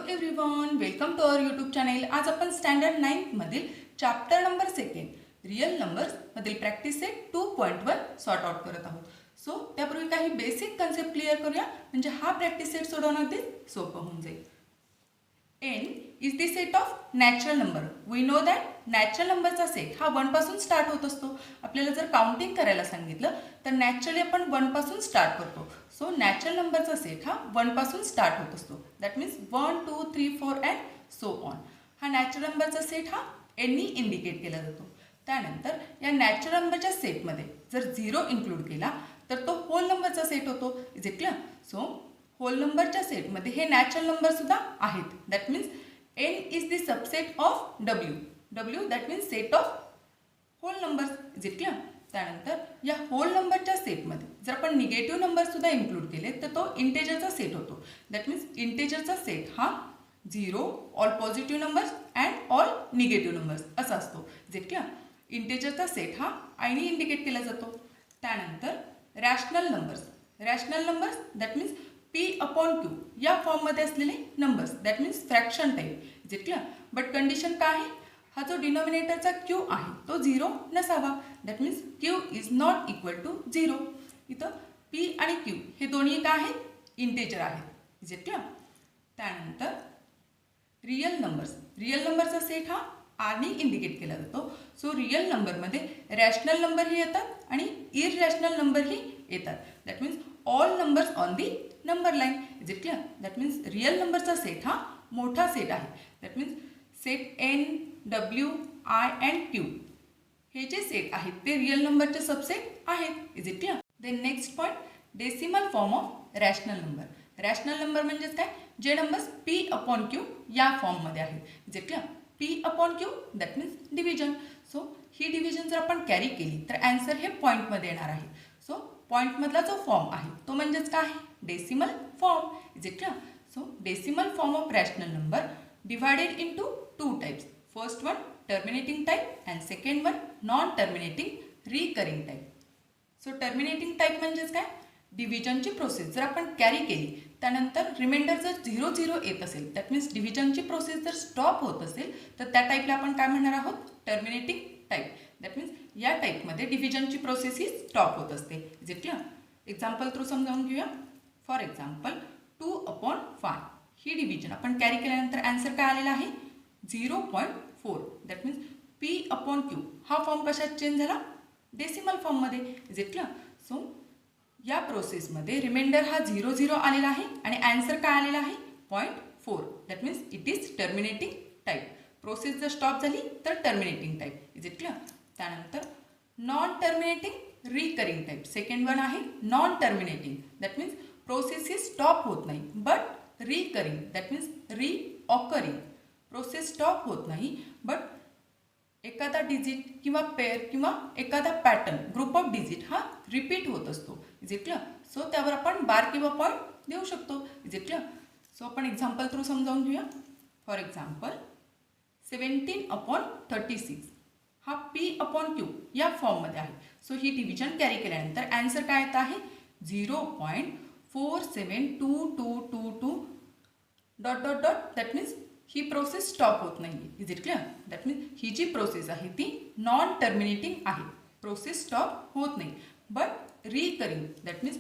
Everyone, welcome to our YouTube channel. आज आपण standard 9th मधील चॅप्टर नंबर 2 रियल नंबर्स मधील प्रॅक्टिस सेट 2.1 सॉर्ट आउट करत आहोत. सो त्यापूर्वी काही बेसिक कन्सेप्ट क्लिअर करूया, म्हणजे हा प्रॅक्टिस सेट सोडवणं अगदी सोपं होऊन जाईल. n is the set of natural number. We know that natural नंबरचा सेट हा 1 पासून स्टार्ट होत असतो. आपल्याला जर काउंटिंग करायला सांगितलं तर नॅचरली आपण 1 पासून स्टार्ट करतो. सो नॅचरल नंबरचा सेट हा 1 पासून स्टार्ट होत असतो. That means 1 2 3 4 and so on. हा नॅचरल नंबरचा सेट हा n नी इंडिकेट केला जातो. त्यानंतर या नॅचरल नंबरच्या सेटमध्ये जर 0 इन्क्लूड केला तर तो होल नंबरचा सेट होतो. Is it clear? So whole नंबरच्या सेटमध्ये हे नॅचरल नंबर सुद्धा आहेत. That means n is the subset of w. That means set of whole numbers. Is it clear? त्यानंतर या होल नंबरच्या सेटमध्ये जर आपण निगेटिव्ह नंबर सुद्धा इन्क्लूड केले तर तो इंटेजरचा सेट होतो. दॅट मीन्स इंटेजरचा सेट हा 0, all positive numbers and all negative numbers असा असतो. Is it clear? इंटेजरचा सेट हा आय नी इंडिकेट केला जातो. त्यानंतर rational numbers that means p/q या फॉर्ममध्ये असलेले numbers. That means fraction type. Is it clear? But condition काय आहे? हा जो डिनॉमिनेटरचा q आहे तो 0 नसावा. That means q is not equal to 0. इथं p आणि q हे दोन्ही काय आहेत? इंटेजर आहेत. Is it clear? त्यानंतर रियल नंबरचा सेट हा r नी इंडिकेट केला जातो. सो रियल नंबरमध्ये रॅशनल नंबरही येतात आणि इररॅशनल नंबरही येतात. That means all numbers on the number line. Is it clear? That means real नंबरचा सेट हा मोठा सेट आहे. That means set n, w, i and q हे जे सेट आहेत ते रियल नंबरचे सबसेट आहेत. Is it clear? Then next point, decimal form of rational number. Rational number म्हणजेच काय? जे नंबर्स p/q या फॉर्ममध्ये आहेत. Is it clear? p/q that means division. So ही डिव्हिजन जर आपण कॅरी केली तर आन्सर हे पॉईंटमध्ये येणार आहे. सो पॉईंटमधला जो फॉर्म आहे तो म्हणजेच काय आहे? Decimal form. Is it clear? So decimal form of rational number divided into 2 types. First one terminating type and second one non-terminating recurring type. So terminating type म्हणजेच काय? डिव्हिजनची प्रोसेस जर आपण कॅरी केली त्यानंतर रिमाइंडर जर 0 0 येत असेल दॅट मीन्स डिव्हिजनची प्रोसेस जर स्टॉप होत असेल तर त्या टाईपला आपण काय म्हणणार आहोत? Terminating type. दॅट मीन्स या टाईपमध्ये डिव्हिजनची प्रोसेस ही स्टॉप होत असते. Is it clear? Example through समजावून घेऊया. फॉर एक्झाम्पल 2/5 ही डिव्हिजन आपण कॅरी केल्यानंतर आन्सर काय आलेला आहे? 0.4. दॅट मीन्स p/q हा फॉर्म कशात चेंज झाला? डेसिमल फॉर्ममध्ये. Is it clear? सो या प्रोसेसमध्ये रिमाइंडर हा 0 0 आलेला आहे आणि आन्सर काय आलेला आहे? 0.4. That means it is terminating type. Process जर स्टॉप झाली तर terminating type. Is it clear? त्यानंतर non terminating recurring type. Second one आहे non terminating. That means process ही स्टॉप होत नाही but recurring. That means reoccurring. Process stop होत नाही बट एखादा डिजिट किंवा पेअर किंवा एखादा पॅटर्न ग्रुप ऑफ डिजिट हा रिपीट होत असतो. Is it clear? सो त्यावर आपण बार किंवा पॉईंट देऊ शकतो. Is it clear? सो आपण एक्झाम्पल थ्रू समजावून घेऊया. फॉर एक्झाम्पल 17/36 हा p/q या फॉर्ममध्ये आहे. सो ही डिव्हिजन कॅरी केल्यानंतर आन्सर काय येत आहे? 0.47222 डॉट. दॅट मीन्स ही प्रोसेस स्टॉप होत नाही. Is it clear? That means ही जी प्रोसेस आहे ती नॉन टर्मिनेटिंग आहे. प्रोसेस स्टॉप होत नाही बट रिकरिंग. दॅट मीन्स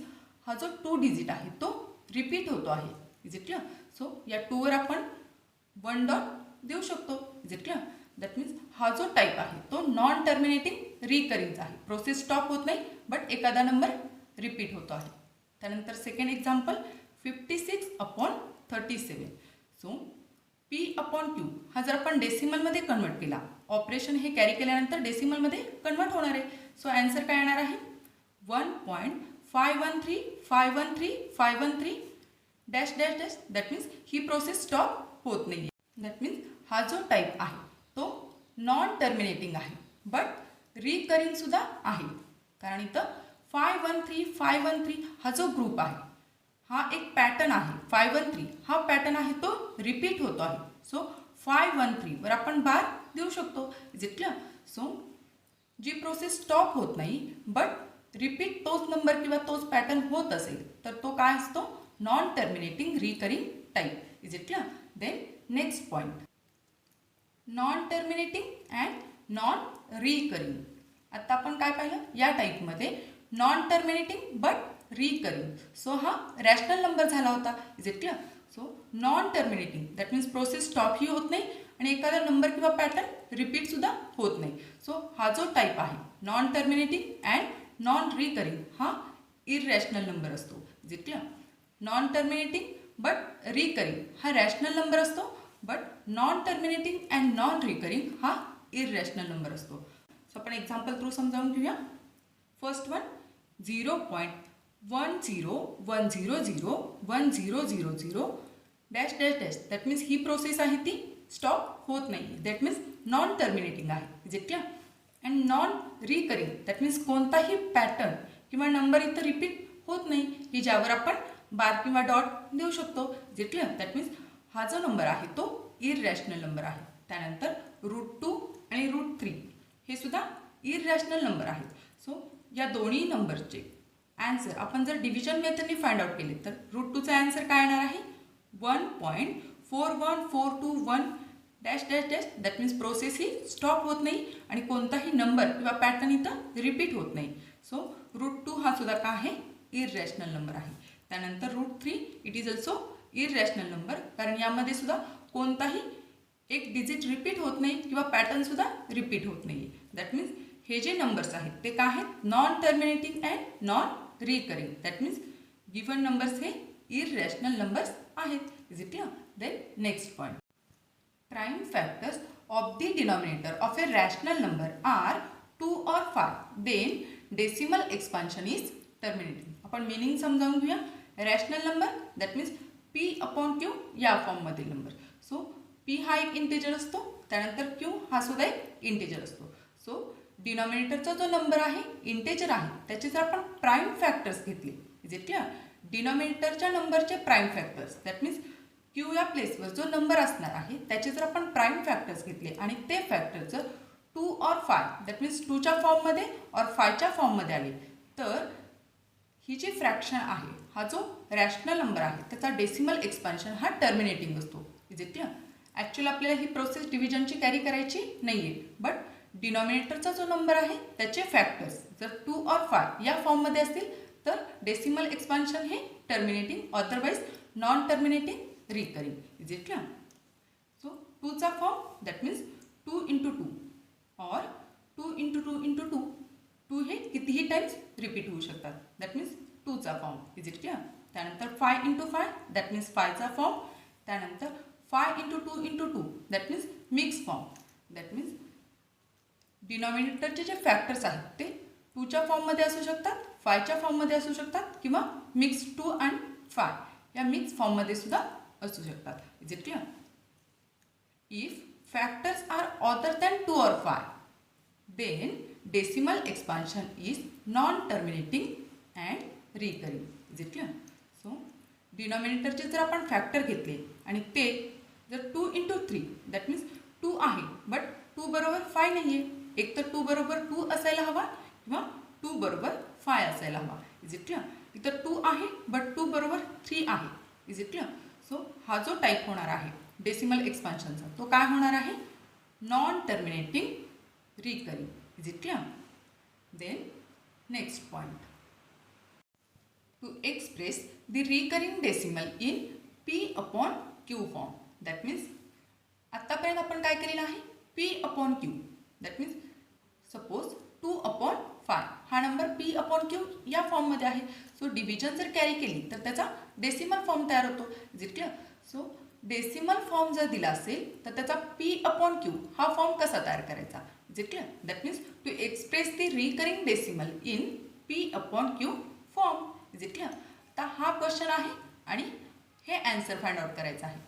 हा जो 2 डिजिट आहे तो रिपीट होतो आहे. Is it clear? सो या 2वर आपण 1 डॉट देऊ शकतो. Is it clear? That means हा जो टाईप आहे तो नॉन टर्मिनेटिंग रिकरिंगचा आहे. प्रोसेस स्टॉप होत नाही बट एखादा नंबर रिपीट होतो आहे. त्यानंतर सेकंड एक्झाम्पल 56/37. सो p/q हा जर आपण डेसिमलमध्ये कन्वर्ट केला, ऑपरेशन हे कॅरी केल्यानंतर डेसिमलमध्ये कन्वर्ट होणार आहे. सो आन्सर काय येणार आहे? 1.513513 dash dash dash. That means ही प्रोसेस स्टॉप होत नाही. दॅट मीन्स हा जो टाईप आहे तो नॉन टर्मिनेटिंग आहे बट रिकरिंग सुद्धा आहे. कारण इथं 513 हा जो ग्रुप आहे हा एक पॅटर्न आहे. 513 हा पॅटर्न आहे तो रिपीट होतो आहे. सो 513 वर आपण बार देऊ शकतो. Is it clear? सो जी प्रोसेस स्टॉप होत नाही बट रिपीट तोच नंबर किंवा तोच पॅटर्न होत असेल तर तो काय असतो? Non terminating recurring type. Is it clear? Then next point, non terminating and non recurring. आता आपण काय पाहिलं, या टाईपमध्ये non terminating but recurring. So हा रॅशनल नंबर झाला होता. Is it clear? So non terminating that means process stop ही होत नाही आणि एखादा नंबर किंवा पॅटर्न रिपीट सुद्धा होत नाही. सो हा जो टाईप आहे non terminating and non recurring हा इररॅशनल नंबर असतो. Is it clear? Non terminating but recurring हा रॅशनल नंबर असतो, but non terminating and non recurring हा इररॅशनल नंबर असतो. सो आपण एक्झाम्पल थ्रू समजावून घेऊया. First one, 0.101001001000 dash dash dash. That means ही प्रोसेस आहे ती स्टॉप होत नाही. दॅट मीन्स नॉन टर्मिनेटिंग आहे. Is it clear? And non recurring that means कोणताही पॅटर्न किंवा नंबर इथं रिपीट होत नाही की ज्यावर आपण बार किंवा डॉट देऊ शकतो. Is it clear? That means हा जो नंबर आहे तो इररॅशनल नंबर आहे. त्यानंतर √2 आणि √3 हे सुद्धा इररॅशनल नंबर आहेत. सो या दोन्ही नंबरचे ॲन्सर आपण जर डिव्हिजन मेथडने फाइंड आउट केले तर √2चा ॲन्सर काय येणार आहे? 1.41421 dash dash dash. That means process ही स्टॉप होत नाही आणि कोणताही नंबर किंवा पॅटर्न इथं रिपीट होत नाही. सो √2 हा सुद्धा काय आहे? इररॅशनल नंबर आहे. त्यानंतर √3 इट इज ऑल्सो इररॅशनल नंबर, कारण यामध्ये सुद्धा कोणताही एक डिजिट रिपीट होत नाही किंवा पॅटर्न सुद्धा रिपीट होत नाही. दॅट मीन्स हे जे नंबर्स आहेत ते काय आहेत? Non terminating and non recurring. That means given numbers हे इररॅशनल नंबर्स आहेत. Is it clear? Then next point, prime factors of the denominator of a rational number are 2 or 5, then decimal expansion is terminating. आपण meaning समजावून घेऊया. Rational number that means P/Q या फॉर्ममधील number. So P हा एक integer असतो, त्यानंतर Q हा सुद्धा एक इंटिजर असतो. सो डिनॉमिनेटरचा जो नंबर आहे इंटिजर आहे त्याचे जर आपण प्राइम फॅक्टर्स घेतले. Is it clear? डिनॉमिनेटरच्या नंबरचे prime factors that means Q या प्लेसवर जो नंबर असणार आहे त्याचे जर आपण प्राइम फॅक्टर्स घेतले आणि ते फॅक्टर जर 2 or 5 दॅट मीन्स 2च्या फॉर्ममध्ये और 5च्या फॉर्ममध्ये आले तर ही जी फ्रॅक्शन आहे हा जो रॅशनल नंबर आहे त्याचा डेसिमल एक्सपान्शन हा टर्मिनेटिंग असतो. Is it clear? ॲक्च्युअली आपल्याला ही प्रोसेस डिव्हिजनची कॅरी करायची नाही आहे, बट डिनॉमिनेटरचा जो नंबर आहे त्याचे फॅक्टर्स जर 2 or 5 या फॉर्ममध्ये असतील तर डेसिमल एक्सपान्शन हे terminating, otherwise non terminating, recurring. Is it clear? So 2चा फॉर्म दॅट मीन्स 2 × 2 और 2 × 2 × 2. 2 हे कितीही टाइम्स रिपीट होऊ शकतात. दॅट मीन्स 2चा फॉर्म. Is it clear? त्यानंतर 5 × 5 दॅट मीन्स 5चा फॉर्म. त्यानंतर 5 × 2 × 2 that means mix form. That means डिनॉमिनेटरचे जे फॅक्टर्स आहेत ते 2च्या फॉर्ममध्ये असू शकतात, 5च्या फॉर्ममध्ये असू शकतात किंवा मिक्स 2 and 5 या मिक्स फॉर्ममध्ये सुद्धा असू शकतात. Is it clear? If factors are other than 2 or 5 then decimal expansion is non terminating and recurring. Is it clear? So डिनॉमिनेटरचे जर आपण फॅक्टर घेतले आणि ते जर 2 × 3 दॅट मीन्स 2 आहे बट 2 बरोबर 5 नाही आहे. एक तर 2 बरोबर 2 असायला हवा किंवा 2 बरोबर 5 असायला हवा. Is it clear? इथं 2 आहे बट 2 बरोबर 3 आहे. Is it clear? सो हा जो टाईप होणार आहे डेसिमल एक्सपान्शनचा तो काय होणार आहे? Non terminating, recurring. Is it clear? Then next point, to express the recurring decimal in P/Q form. That means आत्तापर्यंत आपण काय केलेलं आहे? P/Q. दॅट मीन्स सपोज 2/5 हा नंबर P/Q या फॉर्ममध्ये आहे. सो डिव्हिजन जर कॅरी केली तर त्याचा डेसिमल फॉर्म तयार होतो. Is it clear? So decimal form जर दिला असेल तर त्याचा P/Q हा फॉर्म कसा तयार करायचा? Is it clear? That means to express the recurring decimal in P/Q form. Is it clear? आता हा क्वेश्चन आहे आणि हे ॲन्सर फाइंड आउट करायचं आहे.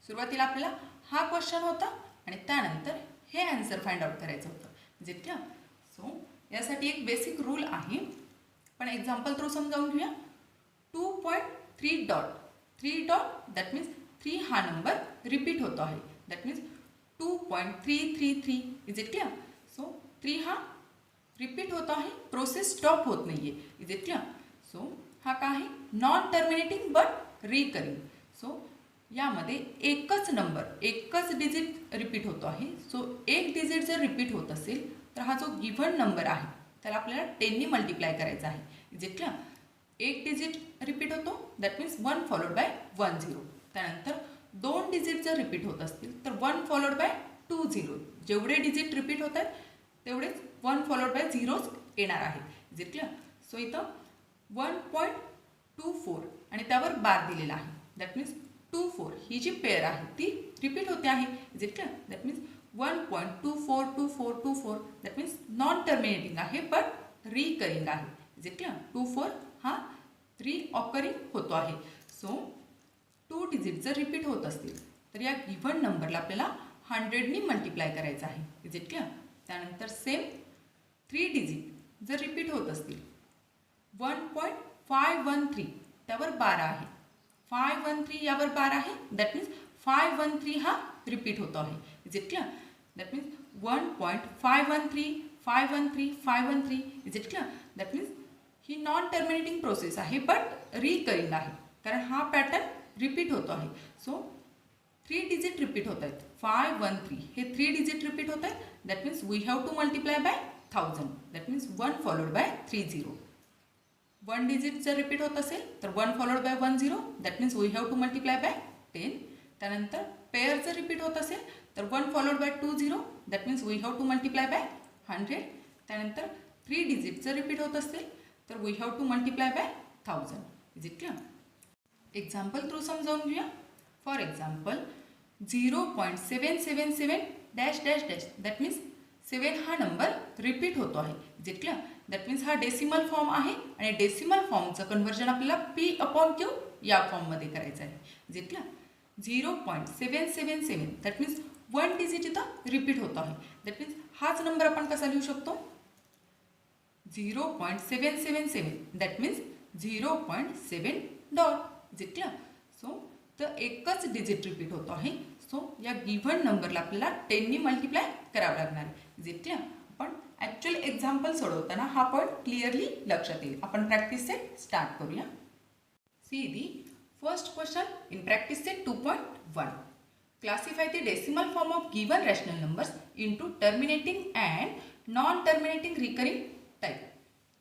सुरुवातीला आपल्याला हा क्वेश्चन होता आणि त्यानंतर हे ॲन्सर फाइंड आउट करायचं होतं. Is it clear? सो यासाठी एक बेसिक रूल आहे, पण एक्झाम्पल थ्रू समजावून घेऊया. 2.3 डॉट 3 डॉट दॅट मीन्स 3 हा नंबर रिपीट होतो आहे. That means 2.333. Is it clear? So 3 हा रिपीट होतो आहे, प्रोसेस स्टॉप होत नाही आहे. Is it clear? सो हा काय आहे? Non terminating but recurring. So यामध्ये एकच नंबर एकच डिजिट रिपीट होतो आहे. सो एक डिजिट जर रिपीट होत असेल तर हा जो गिव्हन नंबर आहे त्याला आपल्याला 10नी मल्टिप्लाय करायचा आहे. जितक्या एक डिजिट रिपीट होतो दॅट मीन्स 1 फॉलोड बाय 1 0. त्यानंतर दोन डिजिट जर रिपीट होत असतील तर 1 फॉलोड बाय 2 0. जेवढे डिजिट रिपीट होत आहेत तेवढेच 1 फॉलोड बाय 0 येणार आहे. जितक्या सो इथं 1.24 आणि त्यावर बार दिलेला आहे. दॅट मीन्स 24 ही जी पेअर आहे ती रिपीट होते आहे. जितक्या that means 1.242424 that means non terminating आहे बट रिकरिंग आहे. जितक्या 24 हा रिऑकरिंग होतो आहे. सो 2 डिजिट जर रिपीट होत असतील तर या गिव्हन नंबरला आपल्याला 100नी मल्टिप्लाय करायचं आहे. जितक्या त्यानंतर सेम 3 डिजिट जर रिपीट होत असतील 1.513 त्यावर 12 आहे. 513 यावर 12 आहे. दॅट मीन्स 513 हा रिपीट होतो आहे. जितक्या दॅट मीन्स 1.513 513 513 जितक्या दॅट मीन्स ही नॉन टर्मिनेटिंग प्रोसेस आहे बट रिकरिंग आहे कारण हा पॅटर्न रिपीट होतो आहे. सो 3 डिजिट रिपीट होत आहेत. 513 हे 3 डिजिट रिपीट होत आहेत. That means we have to multiply by 1000. That means 1 followed by 30. 1 digit जर रिपीट होत असेल तर 1 followed by 1 0. That means we have to multiply by 10. त्यानंतर पेअर जर रिपीट होत असेल तर 1 followed by 2 0. That means we have to multiply by 100. त्यानंतर 3 डिजिट जर रिपीट होत असेल तर we have to multiply by 1000. Is it clear? Example through समजावून घेऊया. For example 0.777 dash dash dash that means 7 हा नंबर रिपीट होतो आहे. जितक्या दॅट मीन्स हा डेसिमल फॉर्म आहे आणि डेसिमल फॉर्मचं कन्व्हर्जन आपल्याला P/Q या फॉर्ममध्ये करायचं आहे. जितक्या 0.777 दॅट मीन्स 1 डिजिट इथं रिपीट होतो आहे. दॅट मीन्स हाच नंबर आपण कसा लिहू शकतो 0.777 दॅट मीन्स 0.7 डॉट. जितक्या सो तर एकच डिजिट रिपीट होतो आहे. सो या गिव्हन नंबरला आपल्याला 10नी मल्टिप्लाय करावं लागणार आहे. जितक्या आपण ॲक्च्युअल एक्झाम्पल सोडवताना हा पॉईंट क्लिअरली लक्षात येईल. आपण प्रॅक्टिस सेट स्टार्ट करूया. See the first question in practice set 2.1. Classify the decimal form of given rational numbers into terminating and non terminating recurring type.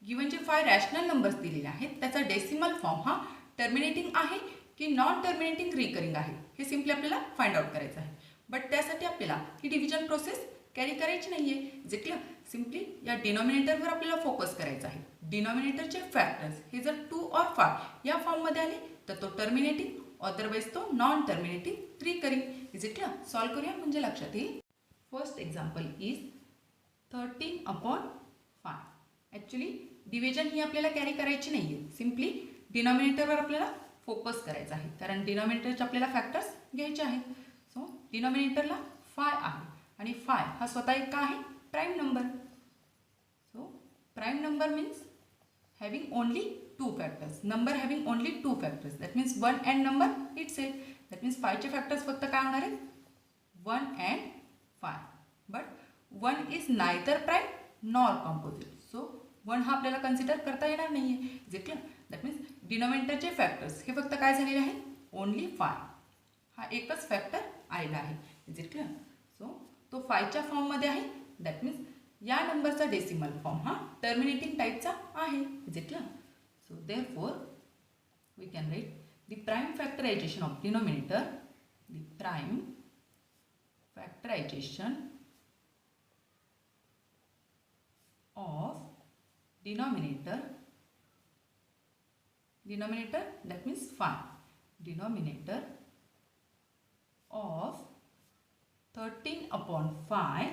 Given जे 5 रॅशनल नंबर्स दिलेले आहेत त्याचा डेसिमल फॉर्म हा terminating आहे की non terminating recurring आहे हे simply आपल्याला फाइंड आउट करायचं आहे. बट त्यासाठी आपल्याला ही डिव्हिजन प्रोसेस कॅरी करायची नाही आहे. जितक्या सिम्पली या डिनॉमिनेटरवर आपल्याला फोकस करायचा आहे. डिनॉमिनेटरचे फॅक्टर्स हे जर 2 और 5 या फॉर्ममध्ये आले तर तो टर्मिनेटिंग अदरवाईज तो नॉन टर्मिनेटिंग रिकरिंग. जितक्या सॉल्व करूया म्हणजे लक्षात येईल. First example is 13/5. Actually division ही आपल्याला कॅरी करायची नाही आहे. सिम्पली डिनॉमिनेटरवर आपल्याला फोकस करायचा आहे कारण डिनॉमिनेटरचे आपल्याला फॅक्टर्स घ्यायचे आहेत. सो डिनॉमिनेटरला 5 आहे आणि 5 हा स्वतः एक का आहे prime number. So prime number means having only 2 factors. Number having only 2 factors that means 1 and number itself. That means 5चे फॅक्टर्स फक्त काय होणार आहेत 1 and 5. But 1 is neither prime nor composite. So 1 हा आपल्याला कन्सिडर करता येणार नाही आहे. जे क्लिअर दॅट मीन्स डिनॉमिनेटरचे फॅक्टर्स हे फक्त काय झालेले आहेत ओनली 5. हा एकच फॅक्टर आलेला आहे. Is it clear? सो तो 5च्या फॉर्ममध्ये आहे. दॅट मीन्स या नंबरचा डेसिमल फॉर्म हा टर्मिनेटिंग टाईपचा आहे. Is it clear? So therefore we can write the prime factorisation of denominator. The prime factorisation of denominator that means 5. Denominator of 13/5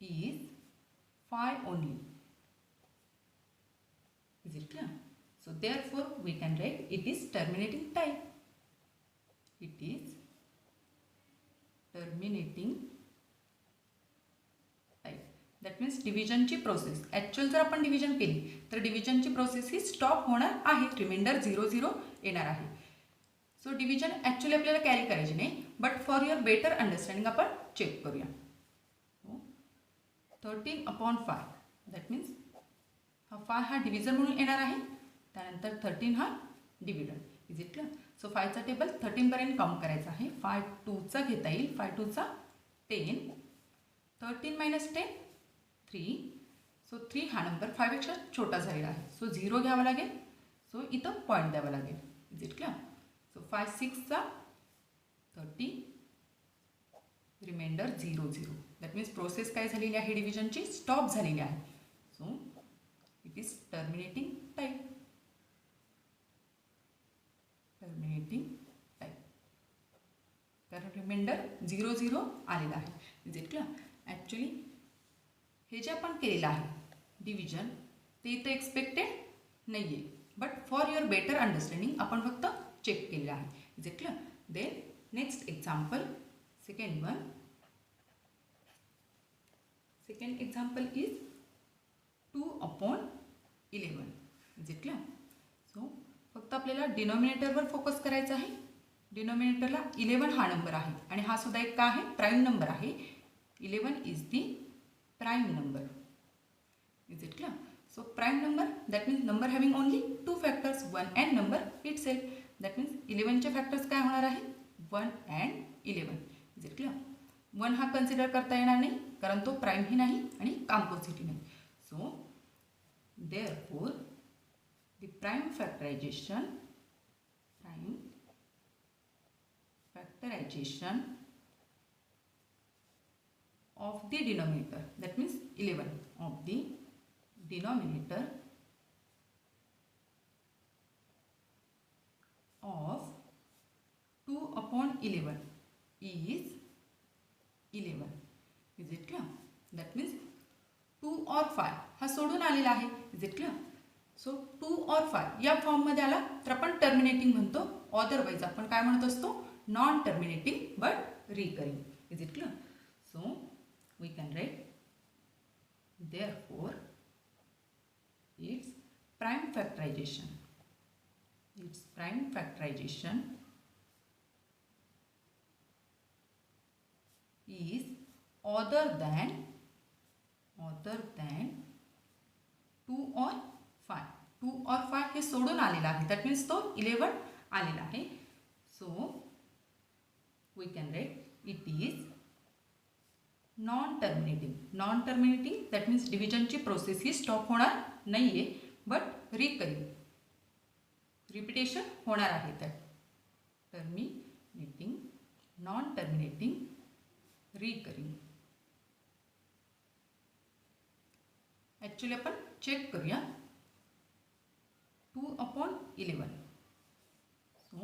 is 5 only. Is it clear? So therefore we can write it is terminating type. It is terminating that means डिव्हिजनची process actual जर आपण division केली तर डिव्हिजनची process ही stop होणार आहे. Reminder 0 0 येणार आहे. सो डिव्हिजन ॲक्च्युअली आपल्याला कॅरी करायची नाही but for your better understanding आपण चेक करूया. 13/5 दॅट मीन्स हा 5 हा डिव्हिजन म्हणून येणार आहे. त्यानंतर 13 हा dividend. Is it clear? So 5चा टेबल 13पर्यंत काउंट करायचा आहे. 5 2चा घेता येईल. 5 2चा 10. 13 मायनस 10 3. सो 3 हा नंबर 5पेक्षा छोटा झालेला आहे. सो 0 घ्यावा लागेल. सो इथं पॉईंट द्यावा लागेल. Is it clear? सो 5 6चा 30. रिमाइंडर 0 0. दॅट मीन्स प्रोसेस काय झालेली आहे, डिव्हिजनची स्टॉप झालेली आहे. So it is terminating type. Terminating type, कारण रिमाइंडर 0 0 आलेला आहे. Is it clear? ॲक्च्युली हे जे आपण केलेलं आहे डिव्हिजन ते इथं एक्सपेक्टेड नाही आहे, but for your better understanding आपण फक्त चेक केलेलं आहे. Is it clear? Then next example, second example is 2/11. Is it clear? सो फक्त आपल्याला डिनॉमिनेटरवर फोकस करायचं आहे. डिनॉमिनेटरला 11 हा नंबर आहे आणि हा सुद्धा एक काय आहे, प्राईम नंबर आहे. 11 is the prime number. Is it clear? So prime number that means number having only 2 factors, 1 and number itself. That means 11चे फॅक्टर्स काय होणार आहे, 1 अँड 11. Is it clear? 1 हा कन्सिडर करता येणार नाही कारण तो प्राईमही नाही आणि कॉम्पोझिटही नाही. So therefore the prime factorisation of the denominator, that means 11 of the denominator of 2/11 is 11. Is it clear? That means 2 or 5 हा सोडून आलेला आहे. Is it clear? So 2 or 5 या फॉर्ममध्ये आला तर आपण टर्मिनेटिंग म्हणतो. अदरवाईज आपण काय म्हणत असतो, non terminating but recurring. Is it clear? So we can write therefore its prime factorization is other than 2 or 5. 2 or 5 हे सोडून आलेला आहे. दॅट मीन्स तो 11 आलेला आहे. So we can write it is non terminating. That means डिव्हिजनची process ही stop होणार नाही आहे, बट रिकरिंग, रिपिटेशन होणार आहे. त्यात terminating, non terminating, recurring. Actually आपण चेक करूया. 2/11. सो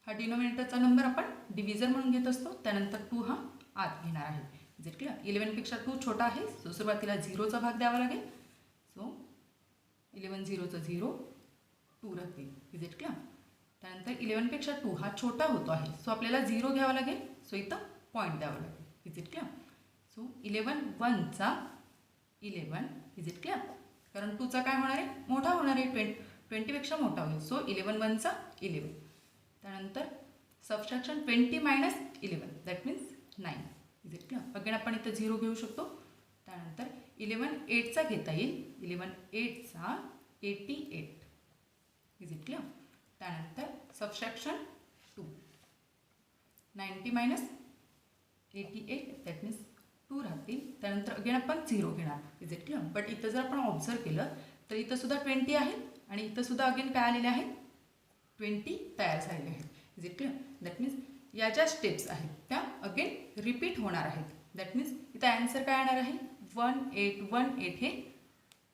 हा डिनोमिनेटरचा नंबर आपण डिव्हिजर म्हणून घेत असतो. त्यानंतर 2 हा आत घेणार आहे. Is it clear? 11पेक्षा 2 छोटा आहे. सो सुरुवातीला 0चा भाग द्यावा लागेल. सो 11 0चा 0, 2 राहतील. Is it clear? त्यानंतर 11पेक्षा 2 हा छोटा होतो आहे. सो आपल्याला 0 घ्यावा लागेल. सो इथं पॉईंट द्यावा लागेल. Is it clear? So 11 1चा 11. Is it clear? कारण 2चा काय होणार आहे, मोठा होणार आहे, 20पेक्षा मोठा होईल. सो 11 1चा 11. त्यानंतर subtraction 20 minus 11 that means 9. Is it clear? Again आपण इथं 0 घेऊ शकतो. त्यानंतर 11 8चा घेता येईल. 11 8चा 88. Is it clear? त्यानंतर सबट्रॅक्शन 2. 90 मायनस 88 दॅट मीन्स 2 राहतील. त्यानंतर अगेन आपण 0 घेणार. Is it clear? बट इथं जर आपण ऑब्झर्व केलं तर इथं सुद्धा 20 आहे आणि इथं सुद्धा अगेन काय आलेले आहेत, 20 तयार झालेले आहेत. Is it clear? That means या ज्या स्टेप्स आहेत त्या अगेन रिपीट होणार आहेत. दॅट मीन्स इथं ॲन्सर काय येणार आहे, 1818 हे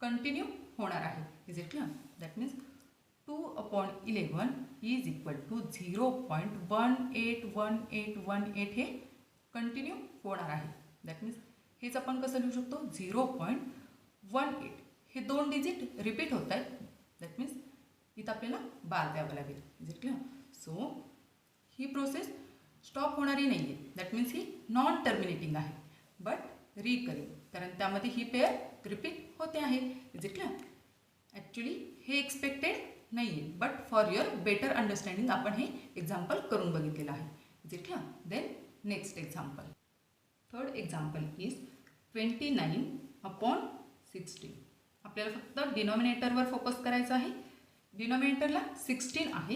कंटिन्यू होणार आहे. Is it clear? That means 2/11 is equal to 0.181818 हे कंटिन्यू होणार आहे. दॅट मीन्स हेच आपण कसं लिहू शकतो, 0.18. हे 2 डिजिट रिपीट होत आहेत. दॅट मीन्स इथं आपल्याला बार द्यावं लागेल. Is it clear? सो ही प्रोसेस स्टॉप होणारी नाही आहे. दॅट मीन्स ही नॉन टर्मिनेटिंग आहे बट रिकरिंग, कारण त्यामध्ये ही पेअर रिपीट होते आहे. Is it clear? ॲक्च्युली हे एक्सपेक्टेड नाही आहे, but for your better understanding आपण हे एक्झाम्पल करून बघितलेलं आहे. Is it clear? Then next example, third example is 29/16. आपल्याला फक्त डिनॉमिनेटरवर फोकस करायचं आहे. डिनॉमिनेटरला 16 आहे.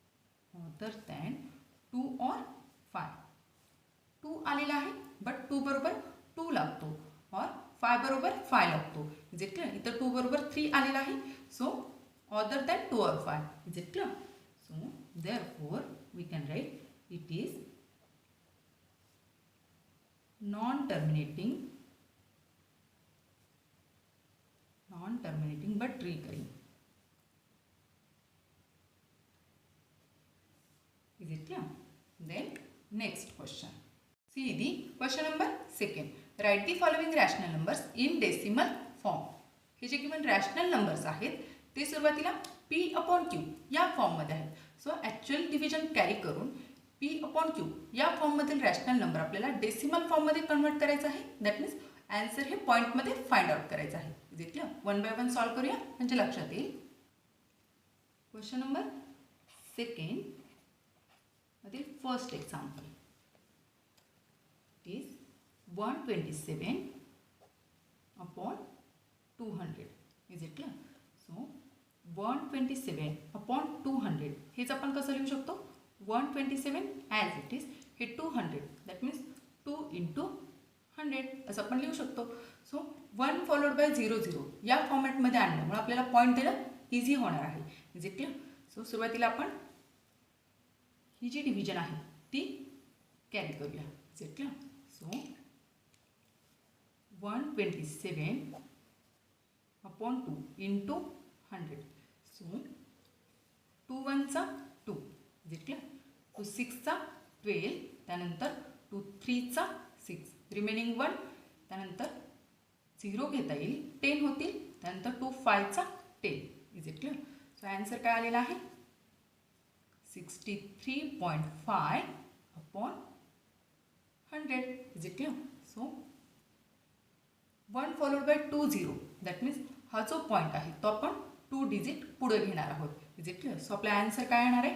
Other than 2 or 5. 2 आलेला आहे बट 2 बरोबर 2 लागतो और 5 बरोबर 5 लागतो. Is it clear? इथं 2 बरोबर 3 आलेला आहे. So other than 2 or 5. Is it clear? So therefore we can write it is non-terminating but recurring. Is it clear? Then next question. See the question number 2. Write the following rational numbers in decimal form. हे जे given rational numbers आहेत ते सुरुवातीला p/q या फॉर्ममध्ये आहेत. So actual division carry करून p/q या फॉर्ममधील रॅशनल नंबर आपल्याला डेसिमल फॉर्ममध्ये कन्वर्ट करायचं आहे. दॅट मीन्स आन्सर हे पॉईंटमध्ये फाइंड आउट करायचं आहे. Is it clear? 1 by 1 solve करूया म्हणजे लक्षात येईल. क्वेश्चन नंबर 2 मधील first example is 127 upon 200. Is it clear? So 127 upon 200 हेच आपण कसं लिहू शकतो? 127 ॲज इट इज हे 200 दॅट मीन्स 2 into 100 असं आपण लिहू शकतो. सो 1 फॉलोड बाय 0 या फॉर्मॅटमध्ये आणल्यामुळे आपल्याला पॉईंट देणं इझी होणार आहे. Is it clear? सो सुरुवातीला आपण ही जी डिव्हिजन आहे ती कॅरी करूया. Is it clear? So 127 upon 2 into 100. So 2 1 चा 2. Is it clear? 2 6 चा 12. त्यानंतर 2 3 चा 6. रिमेनिंग 1. त्यानंतर 0 घेता येईल 10 होतील. त्यानंतर 2 5 चा 10. Is it clear? So answer काय आलेला आहे? 63.5 upon 100. Is it clear? So 1 followed by 2 0 that means हा जो पॉईंट आहे तो आपण 2 डिजिट पुढे घेणार आहोत. Is it clear? सो आपला आन्सर काय येणार आहे?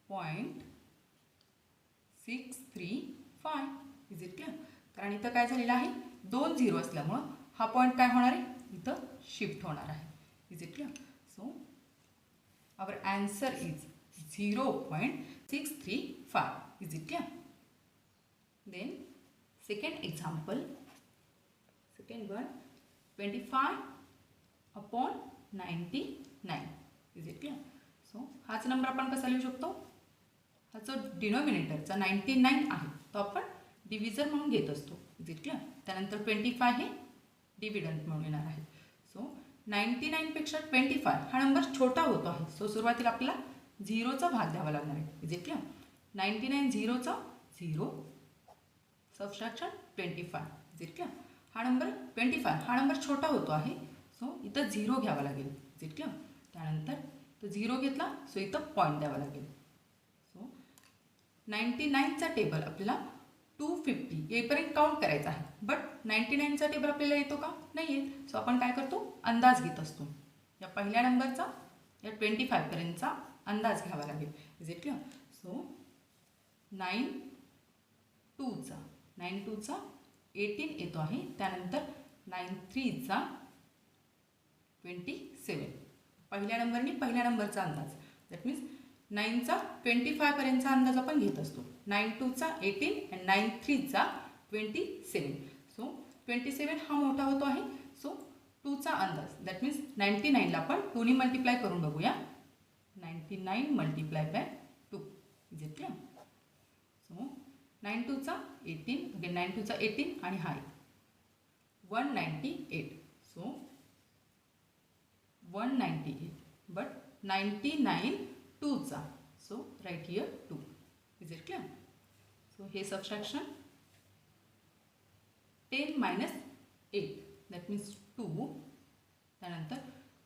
0.635. Is it clear? कारण इथं काय झालेलं आहे 2 0 असल्यामुळं हा पॉईंट काय होणार आहे इथं शिफ्ट होणार आहे. Is it clear? So our answer is 0.635. Is it clear? Then second example. Second one 25 upon 99. Is it clear? So हाच नंबर आपण कसा लिहू शकतो? हा जो डिनॉमिनेटरचा 99 आहे तो आपण डिव्हिजन म्हणून घेत असतो. Is it clear? त्यानंतर 25 हे डिव्हिडंट म्हणून येणार आहे. सो 99 पेक्षा 25 हा नंबर छोटा होतो आहे. सो सुरुवातीला आपल्याला 0चा भाग द्यावा लागणार आहे. Is it clear? 99 0चा 0 subtraction 25. Is it clear? हा नंबर 25 हा नंबर छोटा होतो आहे. सो इथं 0 घ्यावा लागेल. Is it clear? त्यानंतर तो 0 घेतला सो इथं पॉईंट द्यावा लागेल. सो 99चा टेबल आपल्याला 250 येईपर्यंत काउंट करायचा आहे. बट 99चा टेबल आपल्याला येतो का? नाही येत. सो आपण काय करतो? अंदाज घेत असतो. या पहिल्या नंबरचा या 25 पर्यंतचा अंदाज घ्यावा लागेल. Is it clear? सो 9 2चा 18 येतो आहे. त्यानंतर 9 3चा 27. पहिल्या नंबरचा अंदाज दॅट मीन्स 9चा 25 पर्यंतचा अंदाज आपण घेत असतो. 9 2चा 18 आणि 9 3चा 27. सो 27 हा मोठा होतो आहे. सो 2चा अंदाज दॅट मीन्स 99ला आपण 2ने मल्टिप्लाय करून बघूया. 99 multiply by 2. Is it clear? So 9 2चा 18 अगेन 9 2चा 18 आणि हा 198. सो 198 बट 99 2चा. So right here 2. Is it clear? So हे सबट्रॅक्शन 10 minus 8 दॅट मीन्स 2. त्यानंतर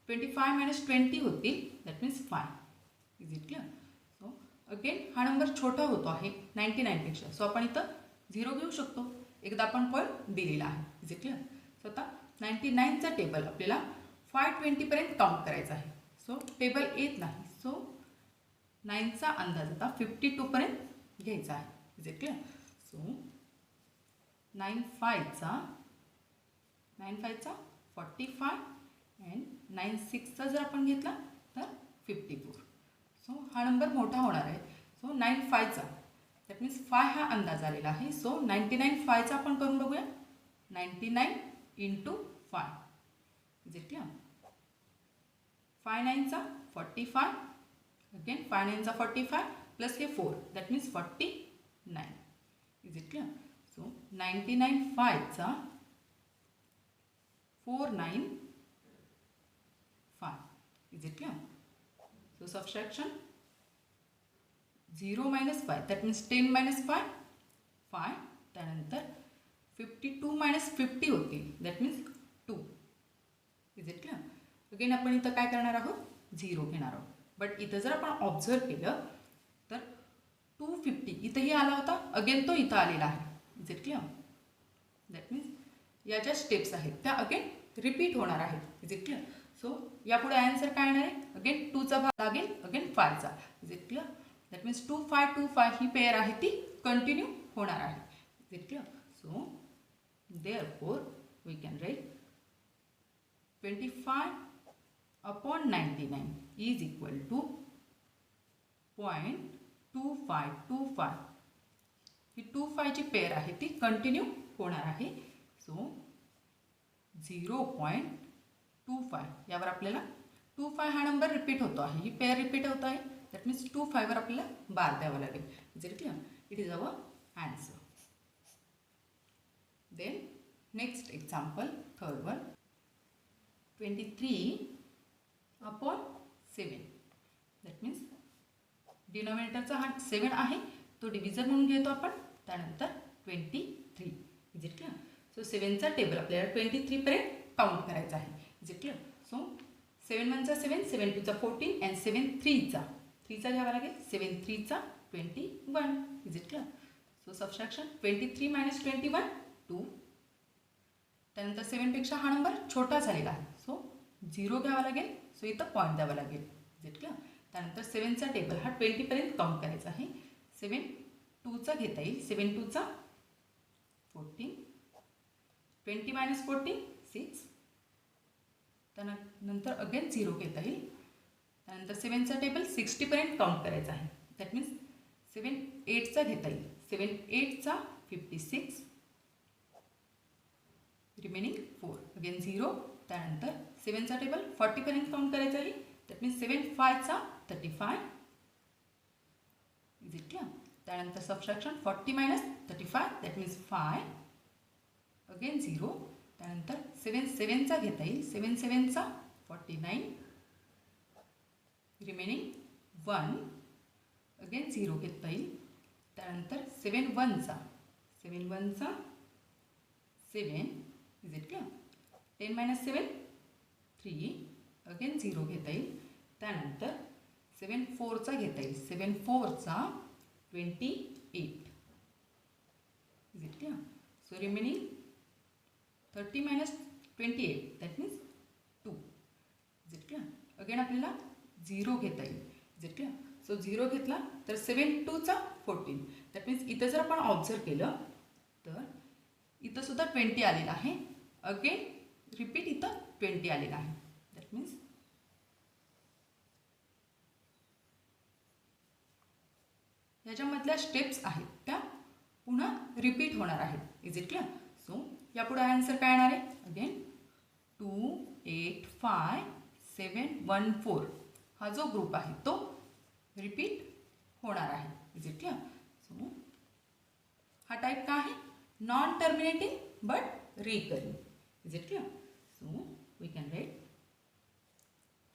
25 - 20 होतील that means 5. Is it clear? So again हा नंबर छोटा होतो आहे 99 पेक्षा. सो आपण इथं 0 घेऊ शकतो. एकदा आपण पॉईंट दिलेला आहे. Is it clear? सो आता 99चा टेबल आपल्याला 520 पर्यंत काउंट करायचा आहे. सो टेबल येत नाही. सो 9चा अंदाज आता 52 पर्यंत घ्यायचा आहे. Is it clear? So 9 5चा 45 and 9 6चा जर आपण घेतला तर 54. सो हा नंबर मोठा होणार आहे. सो 9 5चा दॅट मीन्स 5 हा अंदाज आलेला आहे. सो 99 5चा आपण करून बघूया. 99 into 5 is it clear. 5 9चा 45 again 5 9चा 45 plus हे 4 that means 49 is it clear. So 99 5चा 495 is it clear. So subtraction 0 minus 5 that means 10 minus 5 5 त्यानंतर 52 minus 50 होती that means 2 is it clear. Again आपण इथं काय करणार आहोत 0 घेणार आहोत. बट इथं जर आपण ऑब्झर्व केलं तर 250 इथंही आला होता अगेन तो इथं आलेला आहे is it clear. That means या ज्या स्टेप्स आहेत त्या अगेन रिपीट होणार आहेत इज इट क्लिअर. सो यापुढे आन्सर काय येणार आहे अगेन 2चा भाग लागेल अगेन 5चा is it clear. That means 2 5 2 5 ही पेअर आहे ती कंटिन्यू होणार आहे is it clear. So therefore we can write 25 upon 99 is equal to 0.2525. ही 25 ची पेअर आहे ती कंटिन्यू होणार आहे. सो 0.25 यावर आपल्याला 25 हा नंबर रिपीट होतो आहे. ही पेअर रिपीट होत आहे दॅट मीन्स 25 वर आपल्याला बार द्यावा लागेल is it clear. It is our answer. Then next example third one 23 upon 7 that means डिनॉमिनेटरचा हा 7 आहे तो डिव्हिजन म्हणून घेतो आपण. त्यानंतर 23 इज इट क्लिअर. सो 7चा टेबल आपल्याला 23 पर्यंत काउंट करायचा आहे इज इट क्लिअर. सो 7 1चा 7 7 2चा 14 अँड 7 3चा घ्यावा लागेल 7 3चा 21 is it clear. So subtraction 23 minus 21 2. त्यानंतर 7पेक्षा हा नंबर छोटा झालेला आहे सो 0 घ्यावा लागेल. सो इथं पॉईंट द्यावा लागेल इज इट क्लिअर. त्यानंतर 7चा टेबल हा 20 पर्यंत काउंट करायचा आहे. 7 2चा घेता येईल 7 2चा 14 20 minus 14 6. त्यानंतर अगेन 0 घेता येईल. त्यानंतर 7चा टेबल 60 पर्यंत काउंट करायचा आहे दॅट मीन्स 7 8चा घेता येईल 7 8चा 56 रिमेनिंग 4 अगेन 0. त्यानंतर 7चा टेबल 40 पर्यंत काउंट करायचा आहे दॅट मीन्स 7 5चा 35 इज इट क्लिअर. त्यानंतर subtraction 40 minus 35 that means 5 again 0. त्यानंतर 7 7चा घेता येईल 7 7चा 49 रिमेनिंग 1 अगेन 0 घेता येईल. त्यानंतर 7 1चा 7 is it clear. 10 minus 7 3 again 0 घेता येईल. त्यानंतर 7 4चा घेता येईल 7 4चा 28 is it clear. So remaining 30 minus 28 that means 2 is it clear. Again आपल्याला 0 घेता येईल इज इट क्लिअर. सो 0 घेतला तर 7 2चा 14 दॅट मीन्स इथं जर आपण ऑब्झर्व केलं तर इथं सुद्धा 20 आलेला आहे. अगेन रिपीट इथं 20 आलेला आहे दॅट मीन्स याच्यामधल्या स्टेप्स आहेत त्या पुन्हा रिपीट होणार आहेत इज इट क्लिअर. सो यापुढे आन्सर काय येणार आहे अगेन 2 8 5 7 1 4 हा जो ग्रुप आहे तो रिपीट होणार आहे इज इट क्लिअर. सो हा टाईप काय आहे non terminating but recurring is it clear. So we can write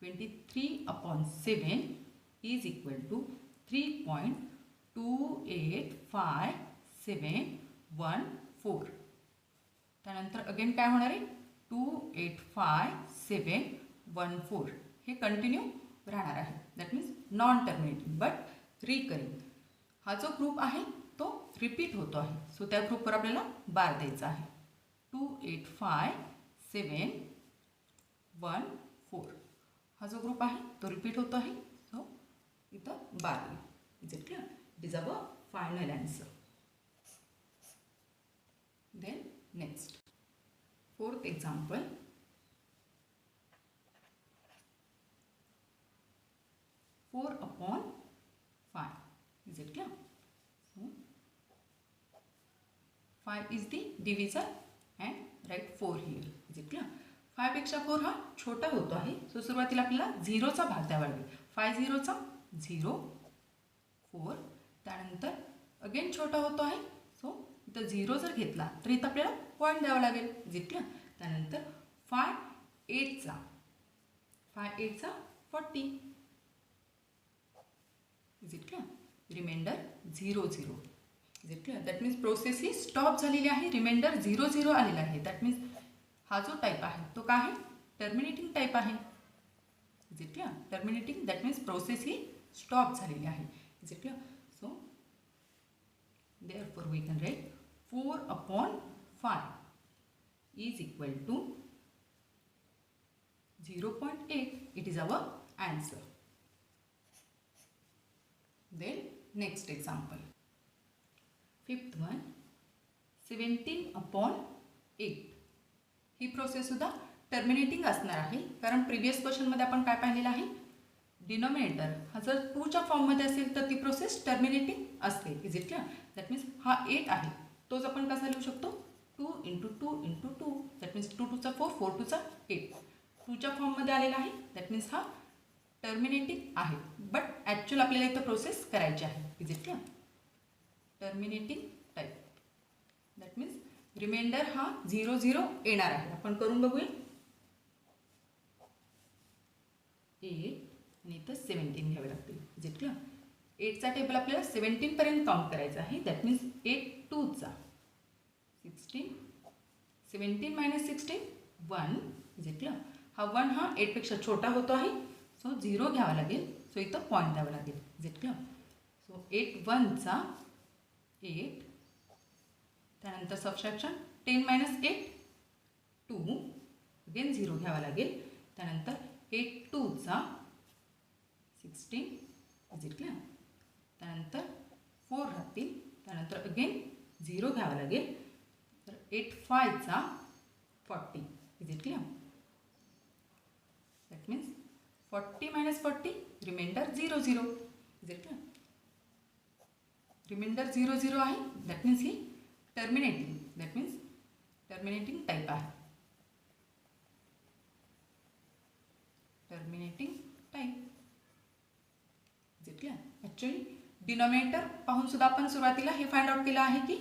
23 upon 7 is equal to 3.28571 त्यानंतर अगेन काय होणार आहे 28571 हे कंटिन्यू राहणार आहे that means non terminating but recurring. हा जो ग्रुप आहे तो रिपीट होतो आहे सो त्या ग्रुपवर आपल्याला बार द्यायचा आहे 28571 हा जो ग्रुप आहे तो रिपीट होतो आहे सो इथं bar is it clear. It is our final answer. Then next fourth example 4 upon 5 is the divisor and write 4 here. Is it clear? 5 पेक्षा 4 हा छोटा होतो आहे. सो सुरुवातीला आपल्याला 0चा भाग द्यावा लागेल. 5 0चा 0 4. त्यानंतर अगेन छोटा होतो आहे. सो इथं 0 जर घेतला तर इथं आपल्याला पॉईंट द्यावा लागेल. Is it clear? त्यानंतर 5 8चा 40. Is it clear? Remainder 0 0. Is it clear? That means process ही स्टॉप झालेली आहे. रिमाइंडर 0 0 आलेला आहे. दॅट मीन्स हा जो टाईप आहे तो काय आहे? टर्मिनेटिंग टाईप आहे. Is it clear? Terminating that means process ही स्टॉप झालेली आहे. Is it clear? So therefore we can write 4/5 is equal to 0.8. It is our answer. Then next example. Fifth one, 17/8. He process सुद्धा terminating असणार आहे. कारण previous क्वेश्चनमध्ये आपण काय पाहिलेलं आहे? डिनॉमिनेटर हा जर 2च्या फॉर्ममध्ये असेल तर ती प्रोसेस टर्मिनेटिंग असते. Is it clear? That means हा 8 आहे तोच आपण कसा लिहू शकतो? 2 × 2 × 2. That means 2 2 4 4 2 8. 2च्या फॉर्ममध्ये आलेला आहे. दॅट मीन्स हा टर्मिनेटिंग आहे. बट ॲक्च्युअल आपल्याला इथं प्रोसेस करायची आहे. Is it clear? Terminating type. That means remainder हा 0 0 येणार आहे. आपण करून बघूया. 8 आणि इथं 17 घ्यावे लागतील. Is it clear? 8चा टेबल आपल्याला 17 पर्यंत काउंट करायचा आहे. दॅट मीन्स 8 2चा 16. 17 - 16 1. Is it clear? हा 1 हा 8 पेक्षा छोटा होतो आहे. सो 0 घ्यावा लागेल. सो इथं पॉईंट द्यावा लागेल. Is it clear? सो 8 1चा 8. त्यानंतर सबट्रॅक्शन 10 - 8 2. अगेन 0 घ्यावा लागेल. त्यानंतर 8 2चा 16. Is it clear? त्यानंतर 4 राहतील. त्यानंतर अगेन 0 घ्यावा लागेल. तर 8 5चा 40. Is it clear? That means 40 - 40 remainder 0 0. Is it clear? Remainder 0 0 आहे. दॅट मीन्स ही terminating. That means terminating type आहे. Terminating type. Is it clear? Actually denominator पाहून सुद्धा आपण सुरुवातीला हे फाइंड आउट केलं आहे की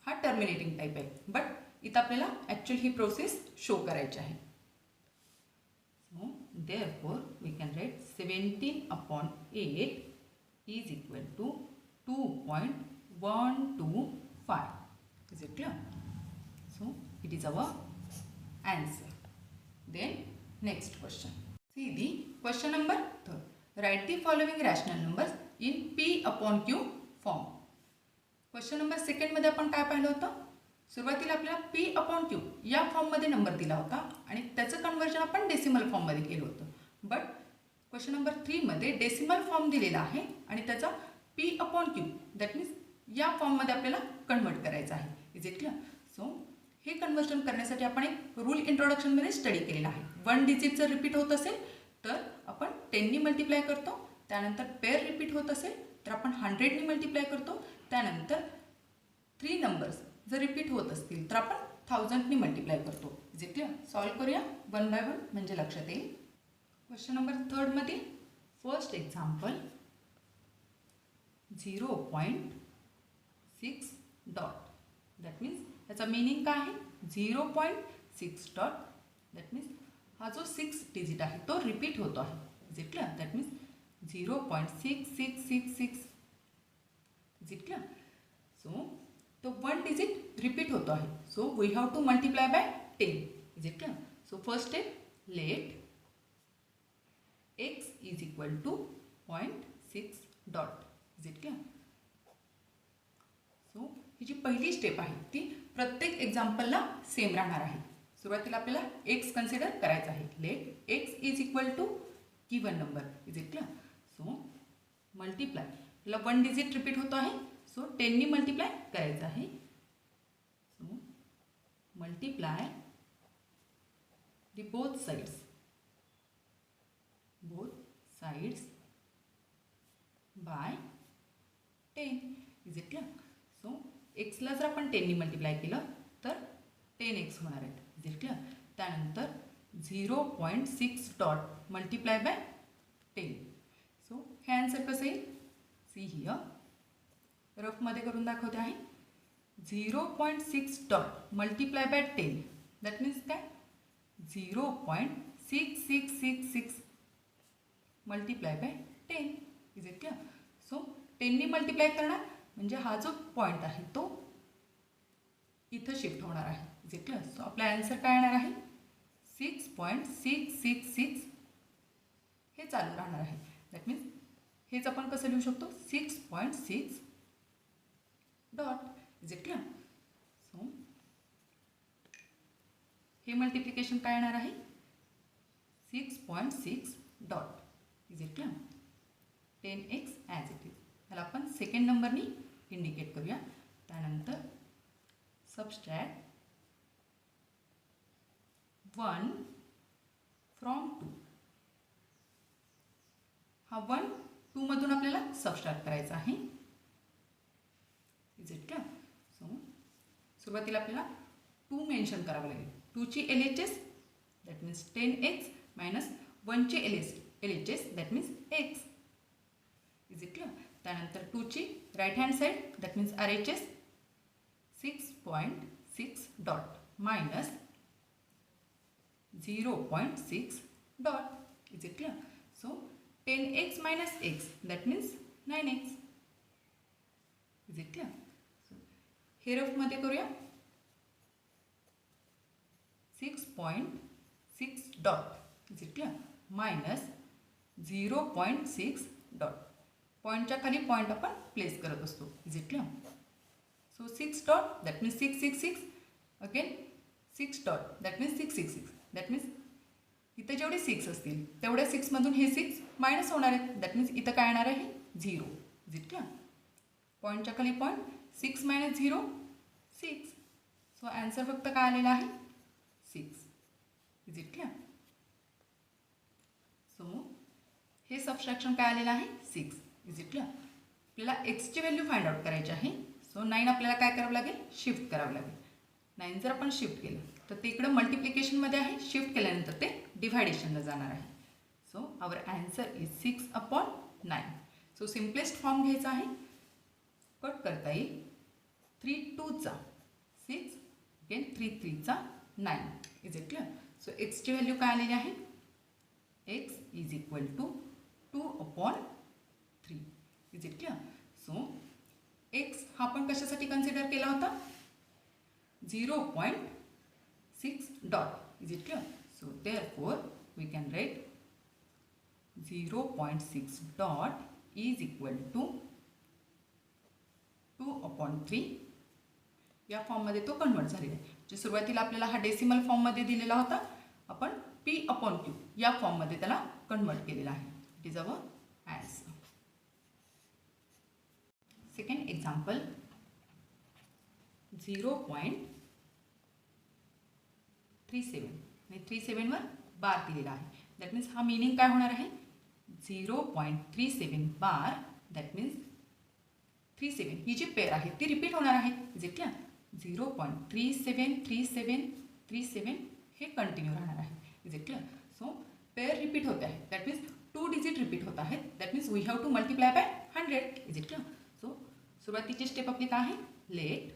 हा टर्मिनेटिंग टाईप आहे. बट इथं आपल्याला ॲक्च्युअली ही प्रोसेस शो करायची आहे. So therefore we can write 17/8 is equal to 2.125. Is it clear? So it is our answer. Then next question. See the question number 3. Write the following rational numbers in P/Q form. Question number 2 मध्ये आपण काय पाहिलं होतं? सुरुवातीला आपल्याला P/Q या फॉर्ममध्ये number दिला होता आणि त्याचं कन्वर्जन आपण डेसिमल फॉर्ममध्ये केलं होतं. बट क्वेश्चन नंबर 3 मध्ये डेसिमल फॉर्म दिलेला आहे आणि त्याचा P/Q दॅट मीन्स या फॉर्ममध्ये आपल्याला कन्वर्ट करायचं आहे. Is it clear? सो हे कन्वर्जन करण्यासाठी आपण एक रूल इंट्रोडक्शनमध्ये स्टडी केलेला आहे. 1 डिजिट जर रिपीट होत असेल तर आपण 10नी मल्टिप्लाय करतो. त्यानंतर पेअर रिपीट होत असेल तर आपण 100नी मल्टिप्लाय करतो. त्यानंतर 3 नंबर्स जर रिपीट होत असतील तर आपण 1000नी मल्टिप्लाय करतो. Is it clear? सॉल्व करूया 1 बाय 1 म्हणजे लक्षात येईल. क्वेश्चन नंबर 3 मध्ये first example 0.6 dot. That means याचा मिनिंग काय आहे? 0.6 डॉट. दॅट मीन्स हा जो 6 डिजिट आहे तो रिपीट होतो आहे. Is it clear? That means 0.6666. Is it clear? So तो 1 डिजिट रिपीट होतो आहे. So we have to multiply by 10. Is it clear? So first step, let x is equal to 0.6 dot. Is it clear? So ही जी पहिली step आहे ती प्रत्येक एक्झाम्पलला same राहणार आहे. सुरुवातीला आपल्याला x कन्सिडर करायचा आहे. Let x is equal to given number. Is it clear? So multiply, याला 1 डिजिट रिपीट होतो आहे. सो 10नी मल्टिप्लाय करायचं आहे. So multiply the both sides by 10. Is it clear? So एक्सला जर आपण 10नी मल्टिप्लाय केलं तर 10x होणार आहेत. Is it clear? त्यानंतर 0.6 डॉट मल्टिप्लाय बाय 10. सो हे आन्सर कसं येईल? सी हिअर रफमध्ये करून दाखवते आहे. 0.6 dot multiply by 10 that means काय? 0.6666 multiply by 10. Is it clear? So 10नी मल्टिप्लाय करणार म्हणजे हा जो पॉईंट आहे तो इथं शिफ्ट होणार आहे. Is it clear? सो आपला आन्सर काय येणार आहे? 6.666 हे चालू राहणार आहे. दॅट मीन्स हेच आपण कसं लिहू शकतो? 6.6 dot. Is it clear? So हे मल्टिप्लिकेशन काय येणार आहे? 6.6 dot. Is it clear? 10x as it is. त्याला आपण सेकंड नंबरनी इंडिकेट करूया. त्यानंतर सबस्ट्रॅक्ट 1 फ्रॉम 2. हा 1 2 मधून आपल्याला सबस्ट्रॅक्ट करायचा आहे. Is it clear? सो सुरुवातीला आपल्याला 2 मेन्शन करावं लागेल. 2ची LHS that means 10x minus 1ची LHS that means x. Is it clear? त्यानंतर 2ची right hand side that means RHS 6.6 dot minus 0.6 dot. Is it clear? So 10x minus x that means 9x. Is it clear? हे रफमध्ये करूया. 6.6 dot. Is it clear? Minus 0.6 dot. पॉईंटच्या खाली point आपण place करत असतो. Is it clear? So 6 dot that means 666. Again 6 dot that means 666. That means इथं जेवढे 6 असतील तेवढ्या 6मधून हे 6 मायनस होणार आहेत. दॅट मीन्स इथं काय येणार आहे? 0. Is it clear? पॉईंटच्या खाली पॉईंट 6 मायनस 0 6. सो ॲन्सर फक्त काय आलेला आहे? 6. Is it clear? सो हे सबस्ट्रॅक्शन काय आलेलं आहे? 6. Is it clear? आपल्याला एक्सची व्हॅल्यू फाइंड आउट करायची आहे. सो 9 आपल्याला काय करावं लागेल? शिफ्ट करावं लागेल. 9 जर आपण शिफ्ट केलं तर ते इकडं मल्टिप्लिकेशनमध्ये आहे. शिफ्ट केल्यानंतर ते डिव्हायडेशनला जाणार आहे. So our answer is 6/9. So simplest form घ्यायचा आहे. कट करता येईल. 3 2 6 again 3 3 9. Is it clear? So एक्सची व्हॅल्यू काय आलेली आहे? x is equal to 2/3. Is it clear? So x हा आपण कशासाठी कन्सिडर केला होता? 0.6 dot. Is it clear? So therefore we can write 0.6 dot is equal to 2/3. या फॉर्ममध्ये तो कन्वर्ट झालेला आहे. जे सुरुवातीला आपल्याला हा डेसिमल फॉर्ममध्ये दिलेला होता, आपण P/Q या फॉर्ममध्ये त्याला कन्वर्ट केलेला आहे. It is our answer. Second example 0.37 आणि 37 वर बार दिलेला आहे. दॅट मीन्स हा मिनिंग काय होणार आहे? 0.37 बार दॅट मीन्स 37 ही जी पेअर आहे ती रिपीट होणार आहे. Is it clear? 0.373737 हे कंटिन्यू राहणार आहे. Is it clear? So pair repeat होते आहे. दॅट मीन्स 2 डिजिट रिपीट होत आहेत. That means we have to multiply by 100. Is it clear? So सुरुवातीची स्टेप आपली काय आहे? Let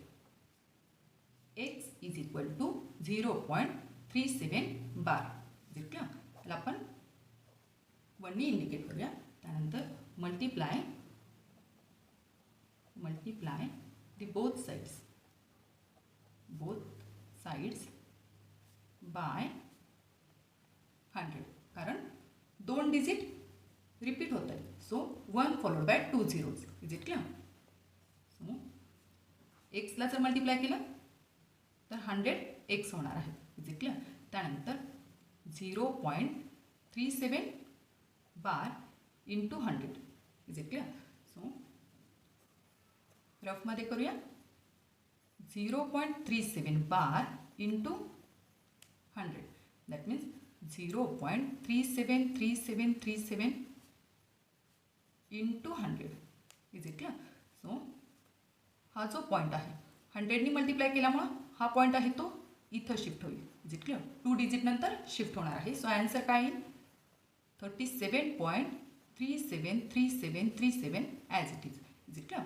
x is equal to 0.37 bar. Is it clear? त्याला आपण 1नी इंडिकेट करूया. त्यानंतर multiply the both sides by 100. कारण 2 डिजिट रिपीट होत आहेत. So 1 followed by 2 zeros. Is it clear? So एक्सला जर मल्टिप्लाय केलं तर 100x होणार आहे. Is it clear? त्यानंतर 0.37 bar into 100. Is it clear? So रफमध्ये करूया. 0.37 bar into 100 that means 0.373737 into 100. Is it clear? So हा जो पॉईंट आहे 100नी मल्टिप्लाय केल्यामुळं हा पॉईंट आहे तो इथं शिफ्ट होईल. Is it clear? 2 डिजिट नंतर शिफ्ट होणार आहे. सो आन्सर काय येईल? 37.373737 as it is. Is it clear?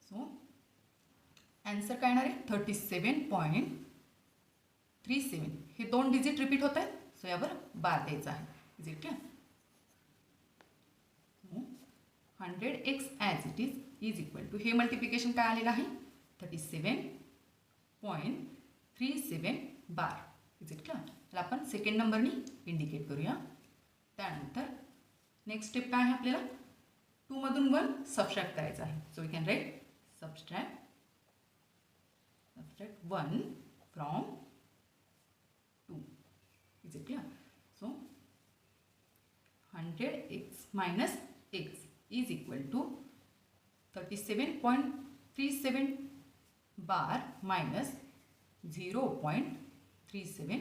So answer काय येणार आहे? 37.37. हे 2 डिजिट रिपीट होत आहेत. सो यावर बार द्यायचा आहे. Is it clear? 100x as it is equal to हे मल्टिप्लिकेशन काय आलेलं आहे? 37.37 बार. Is it clear? तर आपण सेकंड नंबरनी इंडिकेट करूया. त्यानंतर नेक्स्ट स्टेप काय आहे? आपल्याला 2 मधून 1 सबट्रॅक्ट करायचं आहे. So we can write subtract 1 from 2. Is it clear? So 100x minus x is equal to 37.37 bar minus 0.37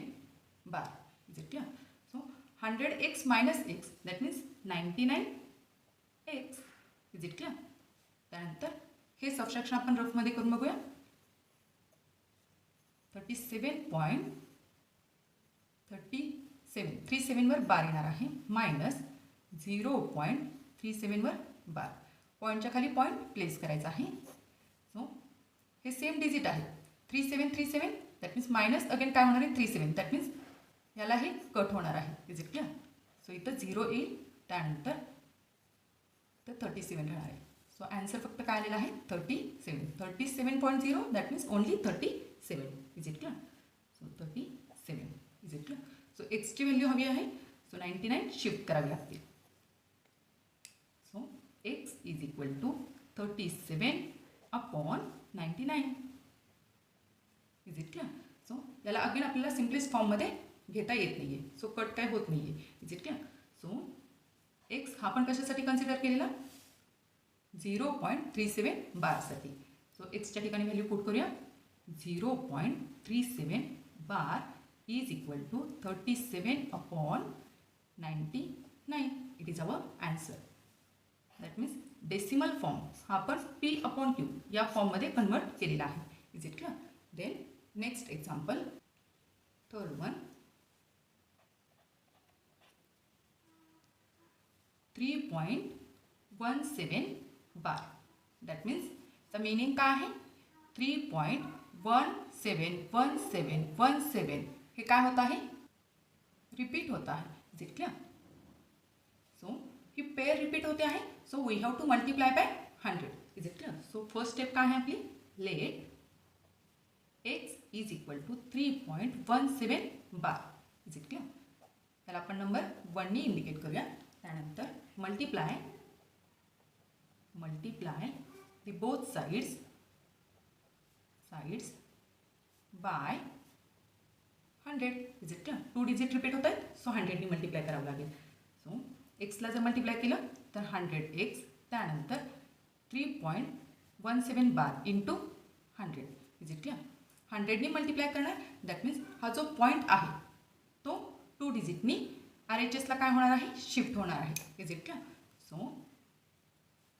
bar. Is it clear? So 100x minus x, that means 99x. Is it clear? त्यानंतर हे subtraction आपण रफमध्ये करून बघूया. 37.37 वर बार येणार आहे minus 0.37 वर बार. पॉईंटच्या खाली पॉईंट प्लेस करायचा आहे. सो हे सेम डिजिट आहे 3737. दॅट मीन्स मायनस अगेन काय होणार आहे? 37. दॅट मीन्स याला हे कट होणार आहे. Is it clear? सो इथं 0 येईल. त्यानंतर तर 37 राहणार आहे. सो आन्सर फक्त काय आलेला आहे? 37. 37.0 that means only 37. Is it clear? So 37. Is it clear? So एक्सची व्हॅल्यू हवी आहे. सो 99 शिफ्ट करावी लागते. So x is equal to 37/99. Is it clear? So याला अगेन आपल्याला सिम्पलेस्ट फॉर्ममध्ये घेता येत नाही आहे. सो कट काय होत नाही आहे. Is it clear? So x हा पण कशासाठी कन्सिडर केलेला? 0.37 बारसाठी. सो एक्सच्या ठिकाणी व्हॅल्यू पुट करूया. 0.37 बार is equal to 37/99. It is our answer. That means decimal form हा आपण P/Q या फॉर्ममध्ये कन्वर्ट केलेला आहे. Is it clear? Then next example, third one. 3.17 bar. That means the meaning काय आहे? 3.171717 हे काय होत आहे? रिपीट होत आहे. Is it clear? सो ही पेअर रिपीट होते आहे. So we have to multiply by 100. Is it clear? So first step काय आहे आपली? Let x is equal to 3.17 bar. Is it clear? त्याला आपण नंबर 1नी इंडिकेट करूया. त्यानंतर multiply the both sides by 100. Is it clear? 2 digit repeat होत आहेत. सो 100नी मल्टिप्लाय करावं लागेल. सो एक्सला जर मल्टिप्लाय केलं तर 100x. त्यानंतर 3.17 bar into 100. Is it clear? 100नी मल्टिप्लाय करणार. दॅट मीन्स हा जो पॉईंट आहे तो 2 डिजिटनी RHSला काय होणार आहे? शिफ्ट होणार आहे. Is it clear? सो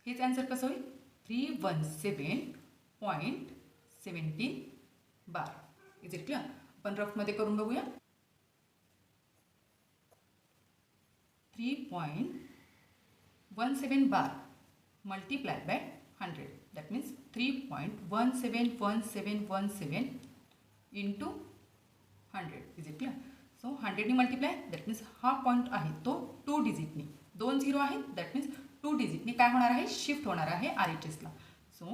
हेच आन्सर कसं होईल? 317.17 बार. Is it clear? आपण रफमध्ये करून बघूया. 3.17 bar multiply by 100. That means 3.171717 into 100. Is it clear? So 100नी मल्टिप्लाय. दॅट मीन्स हा पॉईंट आहे तो 2 डिजिटनी, 2 0 आहेत. दॅट मीन्स 2 डिजिटनी काय होणार आहे? शिफ्ट होणार आहे RHSला. सो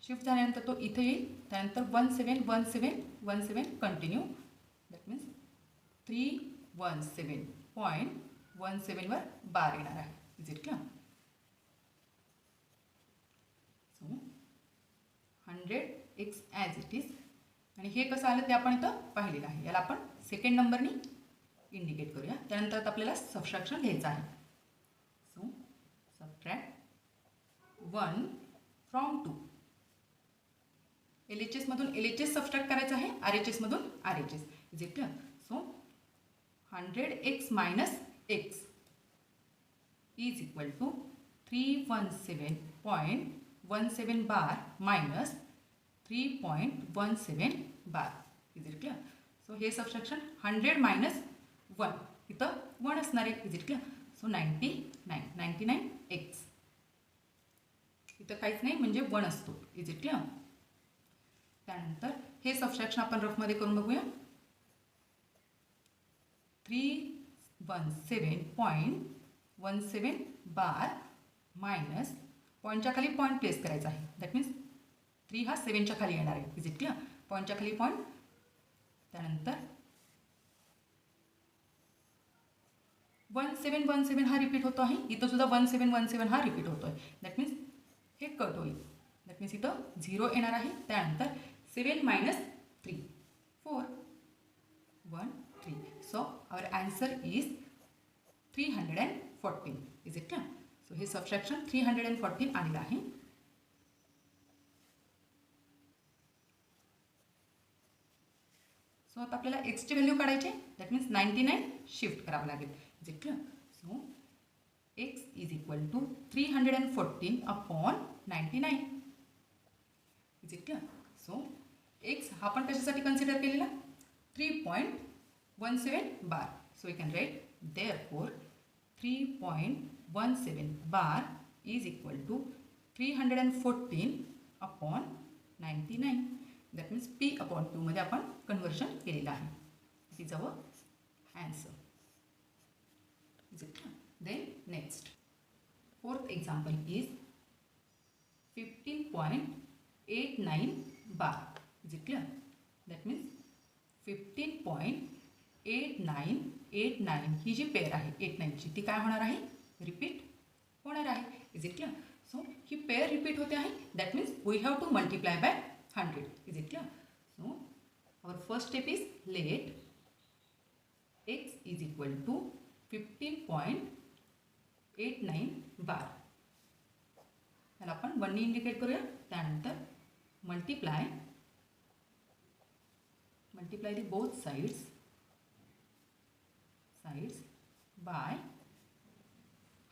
शिफ्ट झाल्यानंतर तो इथे येईल. त्यानंतर 171717 कंटिन्यू. दॅट मीन्स 317.17 वर बार येणार आहे. Is it clear? So 100x as it is. आणि हे कसं आलं ते आपण इथं पाहिलेलं आहे. याला आपण सेकंड नंबरनी इंडिकेट करूया. त्यानंतर आपल्याला सबट्रॅक्शन घ्यायचं आहे. So subtract 1 from 2. LHS मधून LHS सबट्रॅक्ट करायचं आहे. RHS मधून RHS. Is it clear? So 100x minus x is equal to 317.17 bar minus 3.17 bar. Is it clear? So हे सबट्रॅक्शन 100 मायनस 1 इथं 1 असणार आहे. Is it clear? So 99x इथं काहीच नाही म्हणजे 1 असतो. Is it clear? त्यानंतर हे सबट्रॅक्शन आपण रफमध्ये करून बघूया. 317.17 बार मायनस पॉईंटच्या खाली पॉईंट प्लेस करायचा आहे. दॅट मीन्स 3 हा 7च्या खाली येणार आहे. Is it clear? पॉईंटच्या खाली पॉईंट. त्यानंतर 1717 हा रिपीट होतो आहे. इथं सुद्धा 1717 हा रिपीट होतो आहे. दॅट मीन्स हे कट होईल. दॅट मीन्स इथं 0 येणार आहे. त्यानंतर 7 minus 3 4 1 3. So our answer is 314. Is it clear? So हे सबट्रॅक्शन 314 आलेलं आहे. सो आता आपल्याला एक्सची व्हॅल्यू काढायची. दॅट मीन्स 99 शिफ्ट करावं लागेल. Is it clear? So x is equal to 314 upon 99. Is it clear? So x हा आपण कशासाठी कन्सिडर केलेला? 3.17 बार. So we can write therefore 3.17 bar is equal to 314 upon 99. That means P upon Q मध्ये आपण conversion केलेलं आहे. It is our answer. Is it clear? Then next fourth example is 15.89 bar. Is it clear? That means 15.8989 ही जी pair आहे 89ची ती काय होणार आहे? रिपीट होणार आहे. Is it clear? सो ही पेअर रिपीट होते आहे. That means we have to multiply by 100. Is it clear? So our first step is let x is equal to 15.89 bar. त्याला आपण 1 ने इंडिकेट करूया. त्यानंतर multiply the both sides by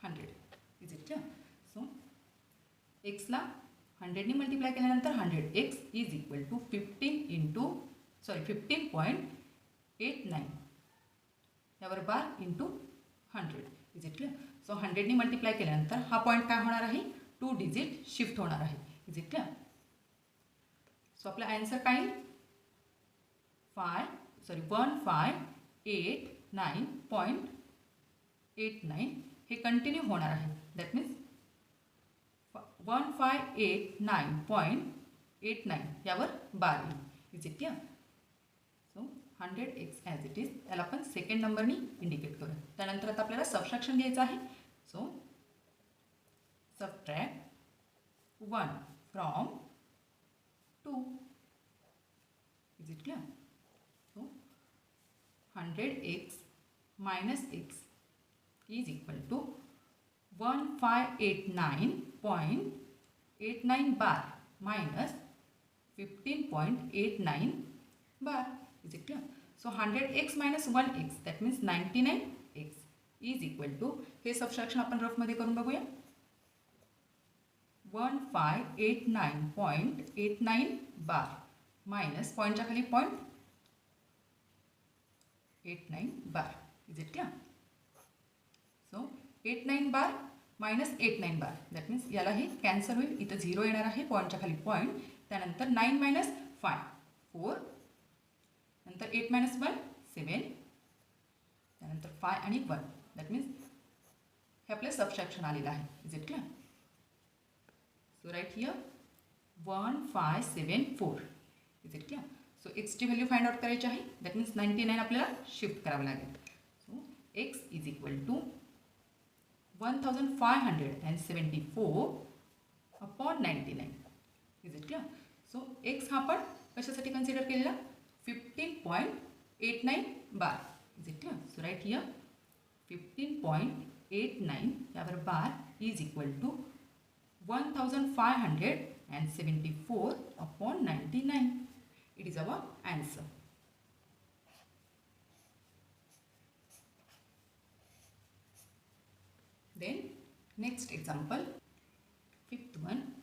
100. Is it clear? So एक्सला 100 ने multiply केल्यानंतर 100x is equal to 15.89 यावर bar into 100. Is it clear? So 100 ने मल्टिप्लाय केल्यानंतर हा पॉईंट काय होणार आहे? 2 डिजिट शिफ्ट होणार आहे. Is it clear? सो आपला आन्सर काय येईल? 1589.89 हे कंटिन्यू होणार आहे. दॅट मीन्स 1589.89 यावर बार येईल. Is it clear? So 100x as it is याला आपण सेकंड नंबरनी इंडिकेट करूया. त्यानंतर आता आपल्याला सबट्रॅक्शन घ्यायचं आहे. So subtract 1 from 2. Is it clear? So 100x minus x is equal to 1589.89 bar minus 15.89 bar. Is it clear? So 100x minus 1x that means 99x is equal to हे subtraction आपण रफमध्ये करून बघूया. 1589.89 bar minus पॉईंटच्या खाली point 89 bar. Is it clear? So 89 bar minus 89 bar that means याला हे cancel होईल. इथं 0 येणार आहे पॉईंटच्या खाली पॉईंट. त्यानंतर 9 मायनस 5 4. नंतर 8 मायनस 1 7. त्यानंतर 5 आणि 1 दॅट मीन्स हे आपलं सबट्रॅक्शन आलेलं आहे. Is it clear? So right here 1574. Is it clear? So एक्सची व्हॅल्यू फाइंड आउट करायची आहे. दॅट मीन्स 99 आपल्याला शिफ्ट करावं लागेल. So x is equal to 1574 upon 99. Is it clear? So x हा आपण कशासाठी कन्सिडर केलेला? 15.89 bar. Is it clear? So right here 15.89 यावर bar is equal to 1574 upon 99. It is our answer. Then next example, fifth one,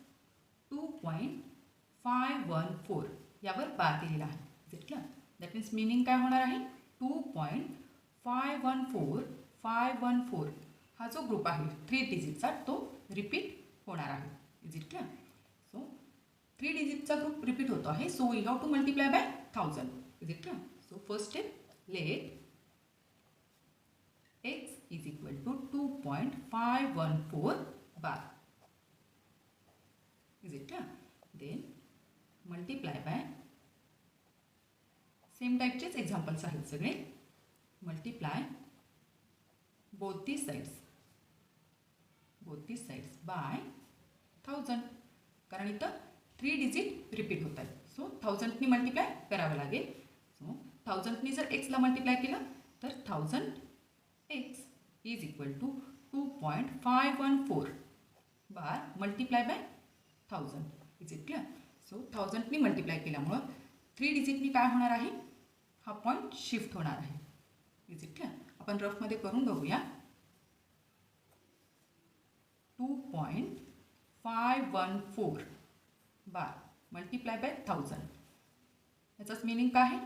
2.5 514 यावर बार दिलेला आहे. Is it clear? That means meaning काय होणार आहे? 2.514 हा जो ग्रुप आहे 3 डिजिटचा तो रिपीट होणार आहे. Is it clear? सो 3 डिजिटचा ग्रुप रिपीट होतो आहे. So we have to multiply by 1000. Is it clear? So first step, let x is equal to 2.514 bar. Is it clear? Then multiply by same टाइपचेच examples आहेत सगळे. Multiply both these sides by 1000. कारण इथं 3 digit repeat होत आहेत. So 1000नी multiply करावं लागेल. सो 1000नी जर एक्सला मल्टिप्लाय केलं तर 1000x is equal to 2.514 bar multiply by 1000. Is it clear? So 1000नी मल्टिप्लाय केल्यामुळं 3 डिजिटनी काय होणार आहे? हा पॉईंट शिफ्ट होणार आहे. Is it clear? आपण रफमध्ये करून बघूया. 2.514 बार मल्टिप्लाय बाय 1000. याचाच मिनिंग काय आहे?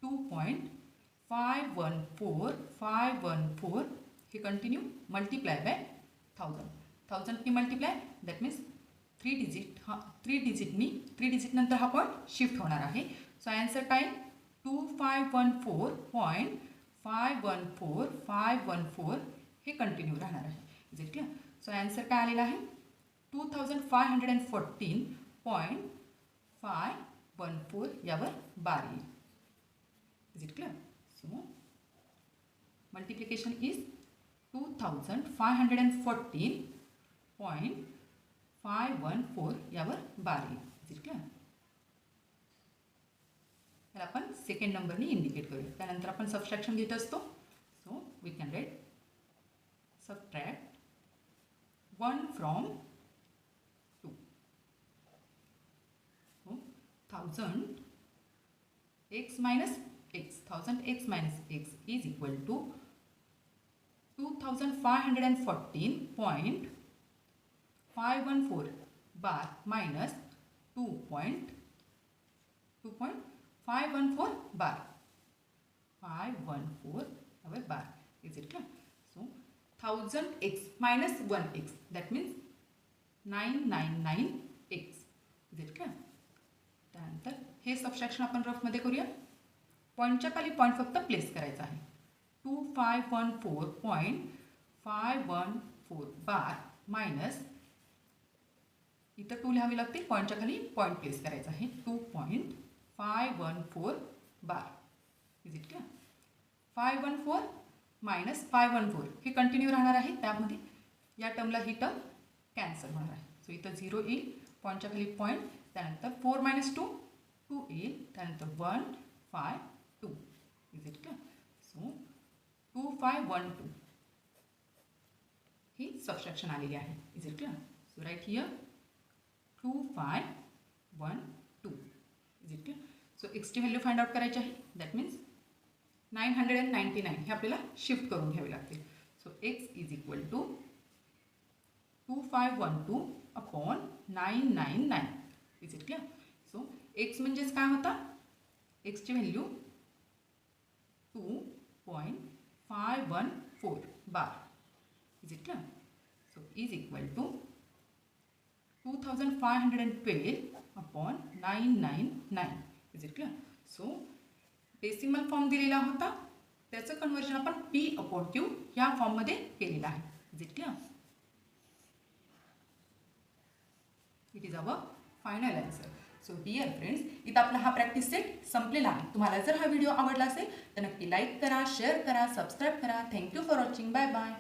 2.514 हे कंटिन्यू मल्टिप्लाय बाय 1000. 1000नी मल्टिप्लाय दॅट मीन्स 3 डिजिट नंतर हा पॉईंट शिफ्ट होणार आहे. सो आन्सर काय? 2514 हे कंटिन्यू राहणार आहे. Is it clear? So answer काय आलेला आहे? 2514.514 यावर बार येईल. Is it clear? So multiplication is 2514.514 यावर बार येईल. Is it clear? तर आपण सेकंड नंबरनी इंडिकेट करूया. त्यानंतर आपण सबट्रॅक्शन घेत असतो. So we can write subtract 1 from 2. 1000x minus x is equal to 2514.514 bar minus 2.514 bar. 514 our bar. Is it clear? So 1000x minus 1x that means 999x. Is it clear? त्यानंतर हे subtraction आपण रफमध्ये करूया. पॉईंटच्या खाली point फक्त place करायचा आहे. 2514.514 बार minus इथं 2 लिहावी लागते. पॉईंटच्या खाली पॉईंट प्लेस करायचा आहे. 2.514 bar. Is it clear? 514 minus 514 हे कंटिन्यू राहणार आहे. त्यामध्ये या टर्मला ही टर्म कॅन्सल होणार आहे. सो इथं 0 येईल. पॉईंटच्या खाली पॉईंट. त्यानंतर 4 मायनस 2 येईल. त्यानंतर 1 5 2. Is it clear? सो 2512 ही सबट्रॅक्शन आलेली आहे. Is it clear? So right here 2512. Is it clear? So एक्सची व्हॅल्यू फाइंड आउट करायची आहे. दॅट मीन्स 999 हे आपल्याला शिफ्ट करून घ्यावे लागतील. So x is equal to 2512 upon 999. Is it clear? So x म्हणजेच काय होता? एक्सची value 2.514 bar. Is it clear? So is equal to 2512 upon 999. Is it clear? So decimal form दिलेला होता त्याचं कन्वर्जन आपण P/Q या फॉर्ममध्ये केलेलं आहे. Is it clear? It is our final answer. So dear friends, इथं आपला हा प्रॅक्टिस सेट संपलेला आहे. तुम्हाला जर हा व्हिडिओ आवडला असेल तर नक्की लाईक करा, शेअर करा, सबस्क्राईब करा. Thank you for watching. Bye bye.